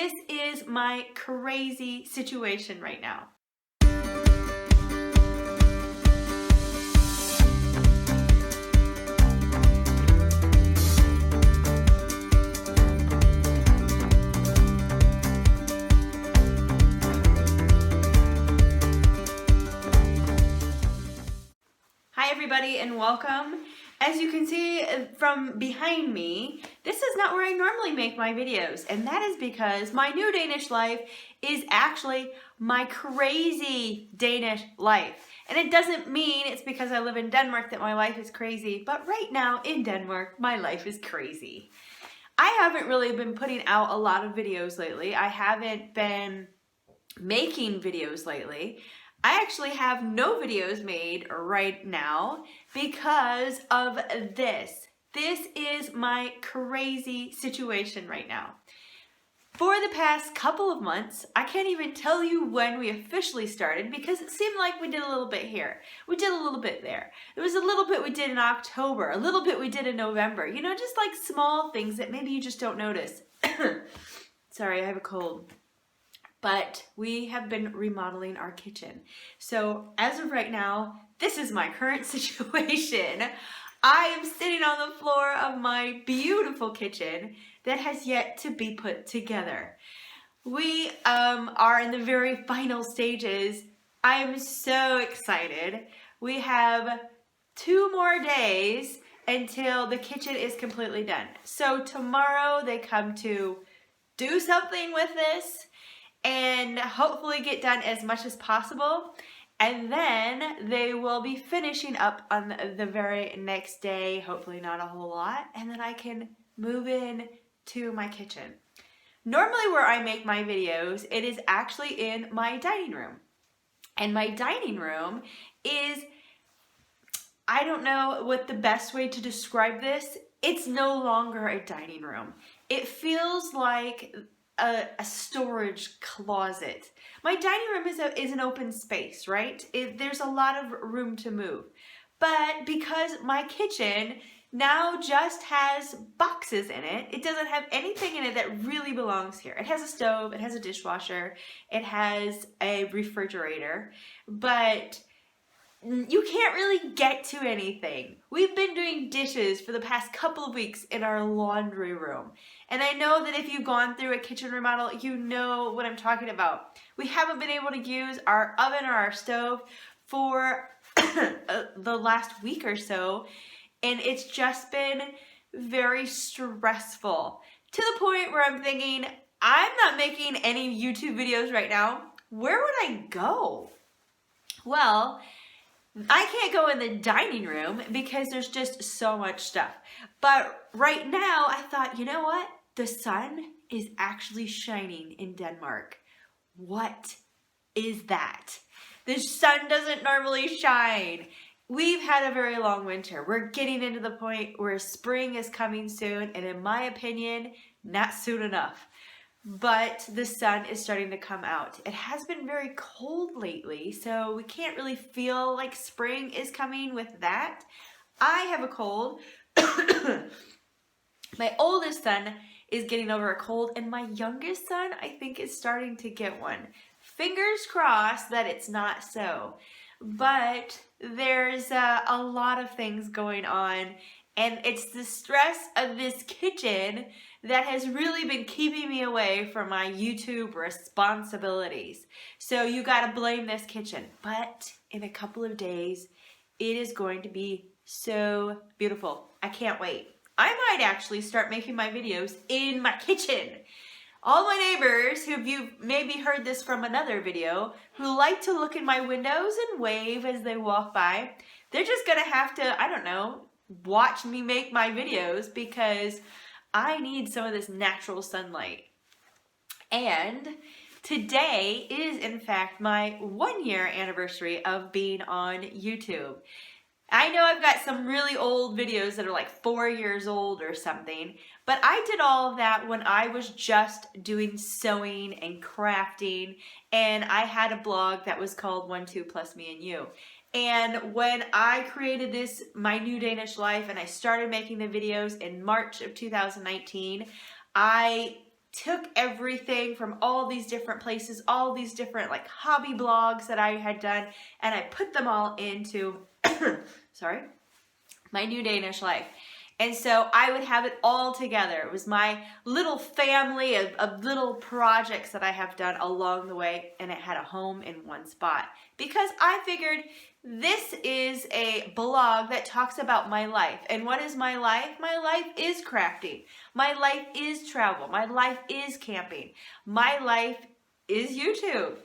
This is my crazy situation right now. Hi everybody and welcome. As you can see from behind me, this is not where I normally make my videos, and that is because my new Danish life is actually my crazy Danish life. And it doesn't mean it's because I live in Denmark that my life is crazy, but right now in Denmark, my life is crazy. I haven't really been putting out a lot of videos lately. I haven't been making videos lately. I actually have no videos made right now because of this. This is my crazy situation right now. For the past couple of months, I can't even tell you when we officially started because it seemed like we did a little bit here. We did a little bit there. There was a little bit we did in October, a little bit we did in November. You know, just like small things that maybe you just don't notice. Sorry, I have a cold. But we have been remodeling our kitchen. So as of right now, this is my current situation. I am sitting on the floor of my beautiful kitchen that has yet to be put together. We are in the very final stages. I am so excited. We have 2 more days until the kitchen is completely done. So tomorrow they come to do something with this and hopefully get done as much as possible, and then they will be finishing up on the very next day, hopefully not a whole lot, and then I can move in to my kitchen. Normally where I make my videos, it is actually in my dining room, and my dining room is, I don't know what the best way to describe this, it's no longer a dining room. It feels like a storage closet. My dining room is an open space, right? There's a lot of room to move. But because my kitchen now just has boxes in it, it doesn't have anything in it that really belongs here. It has a stove, it has a dishwasher, it has a refrigerator, but you can't really get to anything. We've been doing dishes for the past couple of weeks in our laundry room. And I know that if you've gone through a kitchen remodel, you know what I'm talking about. We haven't been able to use our oven or our stove for the last week or so. And it's just been very stressful. To the point where I'm thinking, I'm not making any YouTube videos right now. Where would I go? Well, I can't go in the dining room because there's just so much stuff. But right now, I thought, you know what? The sun is actually shining in Denmark. What is that? The sun doesn't normally shine. We've had a very long winter. We're getting into the point where spring is coming soon, and in my opinion, not soon enough. But the sun is starting to come out. It has been very cold lately, so we can't really feel like spring is coming with that. I have a cold. My oldest son is getting over a cold, and my youngest son, I think, is starting to get one. Fingers crossed that it's not so. But there's a lot of things going on, and it's the stress of this kitchen that has really been keeping me away from my YouTube responsibilities. So you gotta blame this kitchen. But in a couple of days, it is going to be so beautiful. I can't wait. I might actually start making my videos in my kitchen. All my neighbors, who you've maybe heard this from another video, who like to look in my windows and wave as they walk by, they're just gonna have to, I don't know, watch me make my videos because I need some of this natural sunlight. And today is in fact my 1-year anniversary of being on YouTube. I know I've got some really old videos that are like 4 years old or something, but I did all of that when I was just doing sewing and crafting, and I had a blog that was called 12 Plus Me and You. And when I created this, my new Danish life, and I started making the videos in March of 2019, I took everything from all these different places, all these different like hobby blogs that I had done, and I put them all into, sorry, my new Danish life. And so I would have it all together. It was my little family of little projects that I have done along the way, and it had a home in one spot. Because I figured this is a blog that talks about my life. And what is my life? My life is crafting. My life is travel. My life is camping. My life is YouTube.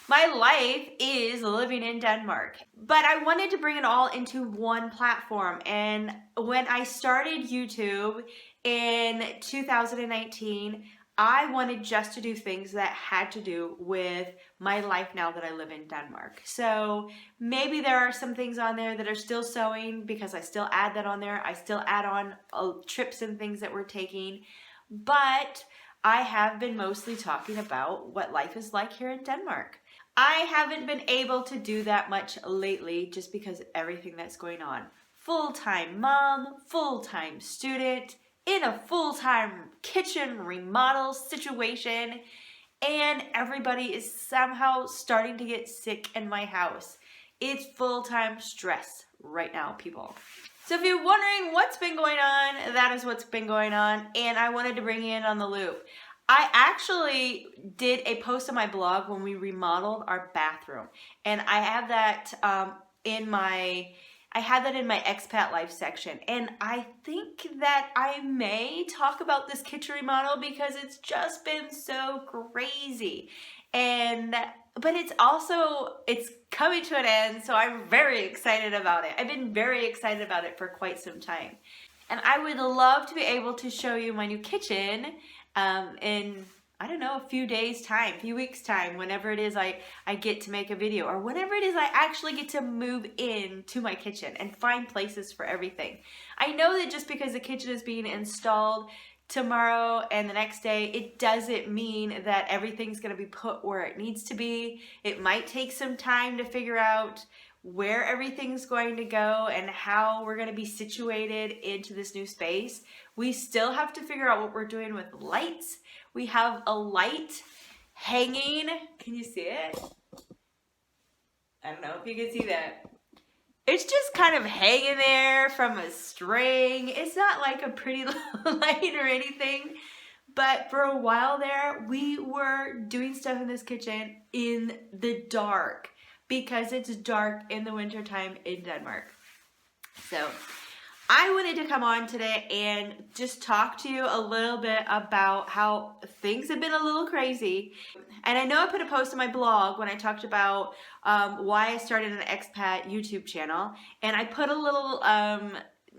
My life is living in Denmark. But I wanted to bring it all into one platform. And when I started YouTube in 2019, I wanted just to do things that had to do with my life now that I live in Denmark. So maybe there are some things on there that are still sewing because I still add that on there. I still add on trips and things that we're taking. But I have been mostly talking about what life is like here in Denmark. I haven't been able to do that much lately just because of everything that's going on. Full-time mom, full-time student, in a full-time kitchen remodel situation, and everybody is somehow starting to get sick in my house. It's full-time stress right now, people. So if you're wondering what's been going on, that is what's been going on, and I wanted to bring you in on the loop. I actually did a post on my blog when we remodeled our bathroom, and I have that in my expat life section, and I think that I may talk about this kitchen remodel because it's just been so crazy, but it's coming to an end, so I'm very excited about it. I've been very excited about it for quite some time, and I would love to be able to show you my new kitchen in, I don't know, a few days time, a few weeks time, whenever it is I get to make a video, or whenever it is I actually get to move in to my kitchen and find places for everything. I know that just because the kitchen is being installed tomorrow and the next day, it doesn't mean that everything's going to be put where it needs to be. It might take some time to figure out where everything's going to go and how we're going to be situated into this new space. We still have to figure out what we're doing with lights. We have a light hanging. Can you see it? I don't know if you can see that. It's just kind of hanging there from a string. It's not like a pretty light or anything. But for a while there, we were doing stuff in this kitchen in the dark because it's dark in the wintertime in Denmark. So I wanted to come on today and just talk to you a little bit about how things have been a little crazy. And I know I put a post on my blog when I talked about why I started an expat YouTube channel. And I put a little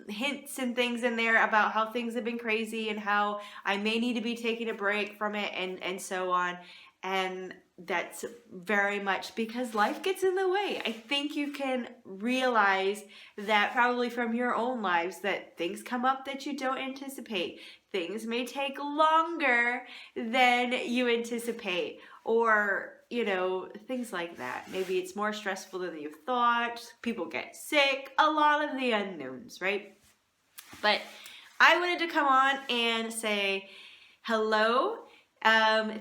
hints and things in there about how things have been crazy and how I may need to be taking a break from it and so on. And that's very much because life gets in the way. I think you can realize that probably from your own lives that things come up that you don't anticipate. Things may take longer than you anticipate, or, you know, things like that. Maybe it's more stressful than you thought. People get sick, a lot of the unknowns, right? But I wanted to come on and say hello.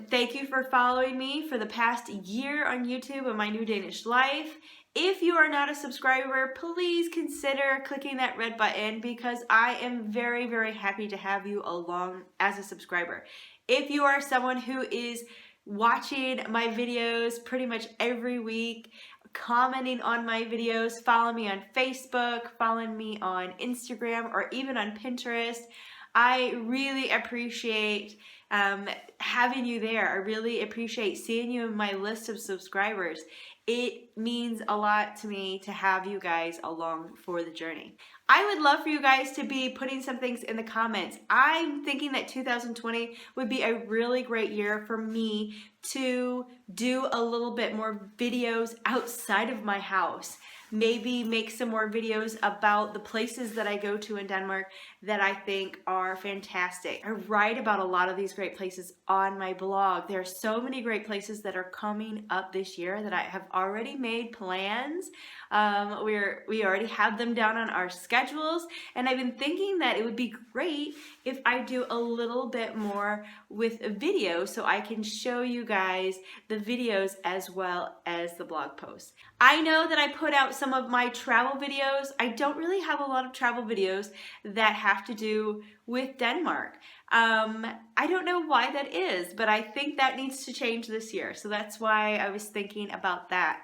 Thank you for following me for the past year on YouTube and my new Danish life. If you are not a subscriber, please consider clicking that red button because I am very, very happy to have you along as a subscriber. If you are someone who is watching my videos pretty much every week, commenting on my videos, follow me on Facebook, follow me on Instagram, or even on Pinterest, I really appreciate having you there. I really appreciate seeing you in my list of subscribers. It means a lot to me to have you guys along for the journey. I would love for you guys to be putting some things in the comments. I'm thinking that 2020 would be a really great year for me to do a little bit more videos outside of my house. Maybe make some more videos about the places that I go to in Denmark that I think are fantastic. I write about a lot of these great places on my blog. There are so many great places that are coming up this year that I have already made plans. We already have them down on our schedules, and I've been thinking that it would be great if I do a little bit more with a video so I can show you guys the videos as well as the blog posts. I know that I put out some of my travel videos. I don't really have a lot of travel videos that have to do with Denmark. I don't know why that is, but I think that needs to change this year. So that's why I was thinking about that.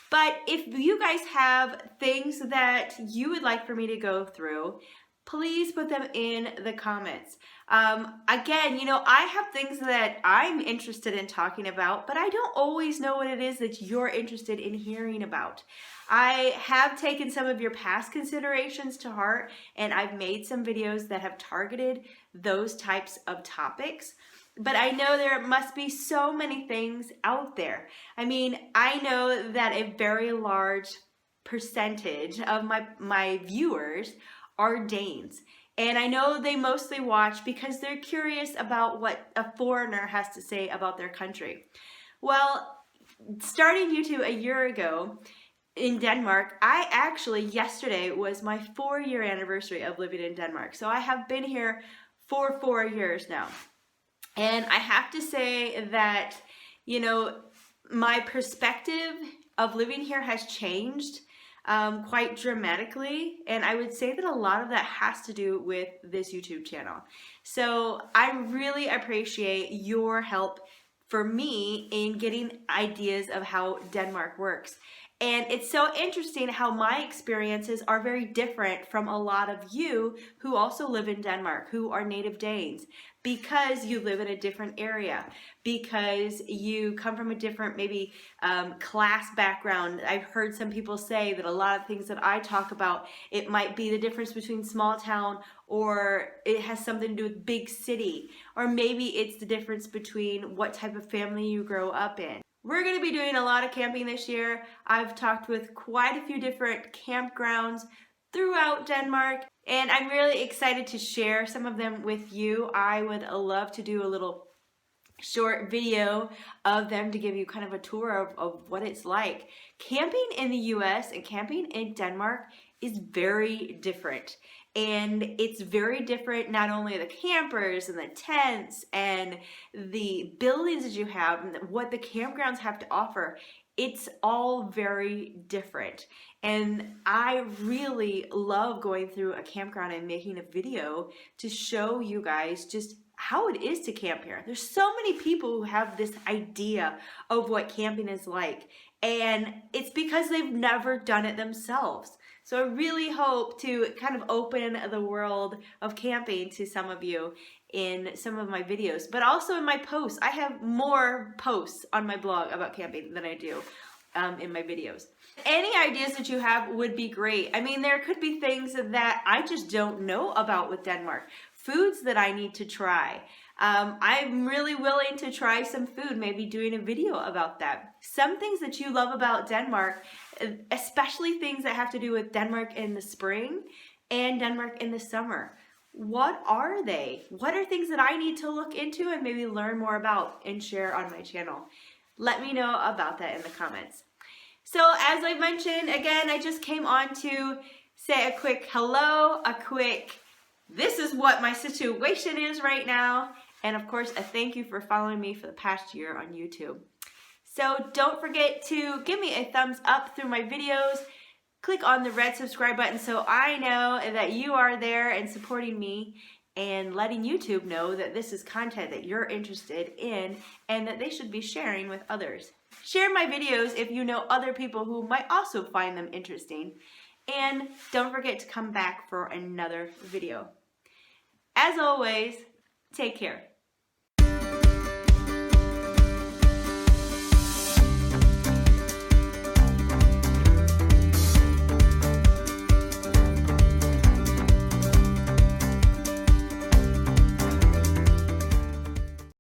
But if you guys have things that you would like for me to go through, please put them in the comments. Again, you know, I have things that I'm interested in talking about, but I don't always know what it is that you're interested in hearing about. I have taken some of your past considerations to heart, and I've made some videos that have targeted those types of topics. But I know there must be so many things out there. I mean, I know that a very large percentage of my viewers are Danes. And I know they mostly watch because they're curious about what a foreigner has to say about their country. Well, starting YouTube a year ago in Denmark, yesterday was my 4-year anniversary of living in Denmark. So I have been here for 4 years now. And I have to say that, you know, my perspective of living here has changed quite dramatically, and I would say that a lot of that has to do with this YouTube channel. So I really appreciate your help for me in getting ideas of how Denmark works. And it's so interesting how my experiences are very different from a lot of you who also live in Denmark, who are native Danes, because you live in a different area, because you come from a different maybe class background. I've heard some people say that a lot of things that I talk about, it might be the difference between small town, or it has something to do with big city, or maybe it's the difference between what type of family you grow up in. We're going to be doing a lot of camping this year. I've talked with quite a few different campgrounds throughout Denmark, and I'm really excited to share some of them with you. I would love to do a little short video of them to give you kind of a tour of what it's like. Camping in the US and camping in Denmark is very different. And it's very different, not only the campers and the tents and the buildings that you have and what the campgrounds have to offer. It's all very different. And I really love going through a campground and making a video to show you guys just how it is to camp here. There's so many people who have this idea of what camping is like, and it's because they've never done it themselves. So I really hope to kind of open the world of camping to some of you in some of my videos, but also in my posts. I have more posts on my blog about camping than I do in my videos. Any ideas that you have would be great. I mean, there could be things that I just don't know about with Denmark. Foods that I need to try. I'm really willing to try some food, maybe doing a video about that. Some things that you love about Denmark, especially things that have to do with Denmark in the spring and Denmark in the summer. What are they? What are things that I need to look into and maybe learn more about and share on my channel? Let me know about that in the comments. So as I mentioned, again, I just came on to say a quick hello, a quick this is what my situation is right now, and of course a thank you for following me for the past year on YouTube. So don't forget to give me a thumbs up through my videos. Click on the red subscribe button so I know that you are there and supporting me and letting YouTube know that this is content that you're interested in and that they should be sharing with others. Share my videos if you know other people who might also find them interesting. And don't forget to come back for another video. As always, take care.